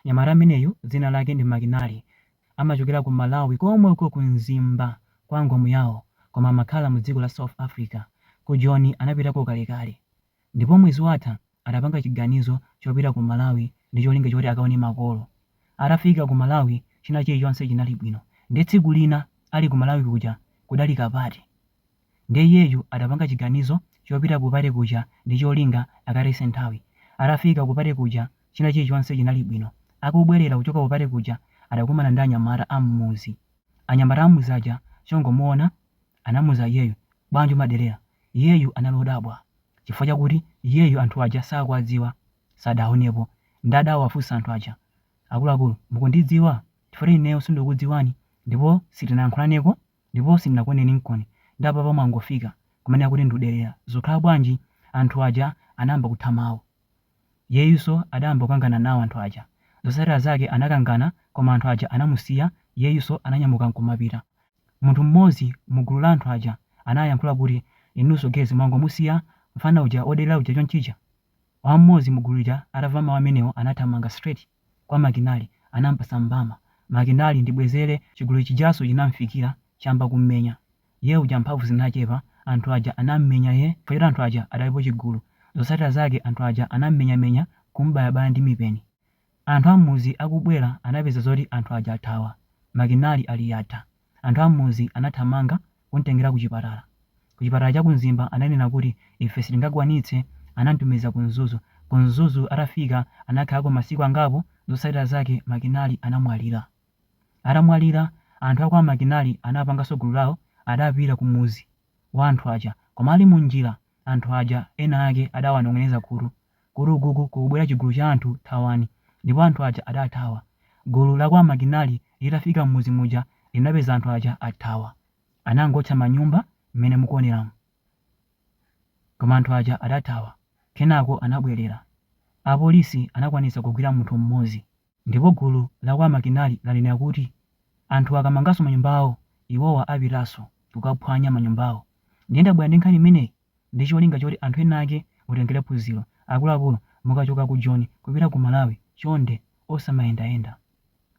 Nyamara ameneyu dzina lake ndi Makinali, amachokera ku Malawi komwe uko kunzimba kwa ngomu yawo, koma amakhala mu dziko la South Africa. Ku John anapitako kalekale, ndipo mwezi watha adapanga chiganizo chopita ku Malawi ndi cholinga choti akaone makolo. Atafika ku Malawi china chilichonse chinali bwino, ndi tsiku lina ali ku Malawi kuja kudali kapati, ndi iyeyu adapanga chiganizo chopita kupate kuja ndi cholinga akatese nthawi. Atafika kupate kuja china chilichonse chinali bwino. Akubwerera kuchoka kupate kuja adakumana ndi anyamata ammuzi. Anyamata ammuzi aja chongomuona anamuza iyeyu, bwanji maderera. Iyeyu analodabwa chifukwa chakuti iyeyu anthu aja sakwadziwa, sadaonepo. Ndadawafunsa anthu aja, akuluakulu mukundidziwa? Chifukwa ineyo sindikudziwani, ndipo sitinayankhulaneko, ndipo sindinakuoneni nkoni. Ndapapa mwangofika kumene akuti ndiuderera, zokhala bwanji? Anthu aja anayamba kuthamawo. Iyeyunso adayamba kukangana nawo anthu aja. Zotsatira zake anakangana, koma anthu aja anamusiya, iyeyunso ananyamuka nkumapita. Munthu mmodzi mugulu la anthu aja anayankhula kuti, inunso gezi mwangomusiya mfana uja oderera uja chonchija? Wam'modzi mugulu lija atamva mawu amenewo anathamanga straight kwa Makinali, anampasa mbama. Makinali ndibwezere chigulu chijaso chinamfikira chamba kummenya. Iye uja mphamvu zinachepa, anthu aja anammenya ye, chifukwa anthu aja adalipo chigulu. Zotsatira zake anthu aja anammenyamenya kumbayabaya ndi mipeni. Anthu ammuzi akubwera anapeza zoti anthu aja athawa, Makinali ali yatha. Anthu ammuzi anathamanga kumtengera ku chipatala. Ku chipatala cha kunzimba ananena kuti ife sitingakwanitse, anamtumiza ku Mzuzu. Ku Mzuzu atafika anakhalako masiku angapo. Zotsatira zake Makinali anamwalira. Atamwalira anthu ako a Makinali anapanganso gulu lawo, adapita ku muzi wa anthu aja, koma ali munjira anthu aja ena ake adawanong'oneza kulu kuku kubwera chigulu cha anthu thawani, ndipo anthu aja adathawa. Gulu la kwa Makinali litafika mmuzi muja linapeza anthu aja athawa, anangotcha manyumba mmene mukuoneramu, koma anthu aja adathawa. Kenako anabwerera. Apolisi anakwanitsa kugwira munthu mmodzi, ndipo gulu la kwa Makinali lanena kuti anthu akamanganso manyumbawo iwowa apitanso kukaphwanya manyumbawo. Ndiyendabwera ndi nkhani imeneyi ndi cholinga choti anthu ena ake mutengere phunziro. Akuluakulu mukachoka ku John kupita ku Malawi chonde osamayendayenda,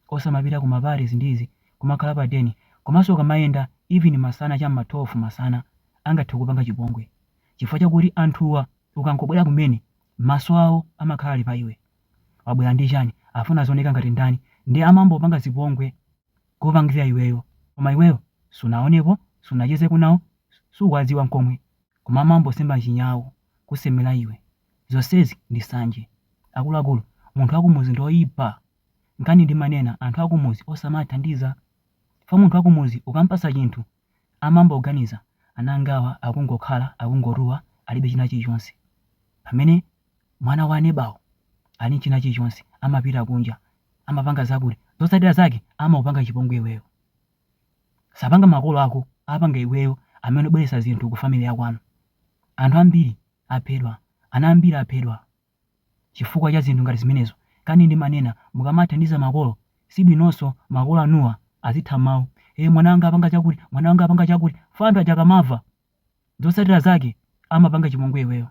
osamapita ku maparizi ndizi kumakhala pa deni, komanso ukamayenda even masana cha matofu masana angathe kupanga chipongwe, chifukwa chakuti anthuwa ukangobwera kumene maso awo amakhala ali pa iwe. Wabwera ndi chani? Afuna zioneka ngati ndani, ndi amambopanga zipongwe kupangira iweyo, koma iweyo sunaonepo, sunachezeko nawo, sukwadziwa nkomwe, koma amambosemba chinyawo kusemera iwe. Zonsezi ndi sanje. Akuluakulu munthu akumuzi ndoyipa. Nkani ndimanena anthu akumuzi osamathandiza. Fa munthu akumuzi ukampasa chinthu amamboganiza anangawa akungokhala akungoruwa alibe china chilichonse, pamene mwana wa anebawo ali china chilichonse amapita kunja amapanga zakuti. Zotsatira zake amaupanga chipongwe iweyo, sapanga makolo ako, apanga iweyo amene ubweresa zinthu ku family yakwanu. Anthu ambiri aphedwa, ana ambiri aphedwa chifukwa cha zinthu ngati zimenezo. Kani ndimanena mukamathandiza makolo sibwinonso makolo anuwa azitha mawu, mwana wanga apanga chakuti, mwana wanga apanga chakuti, fa anthu aja akamava zotsatira zake amapanga chipongwe iweyo.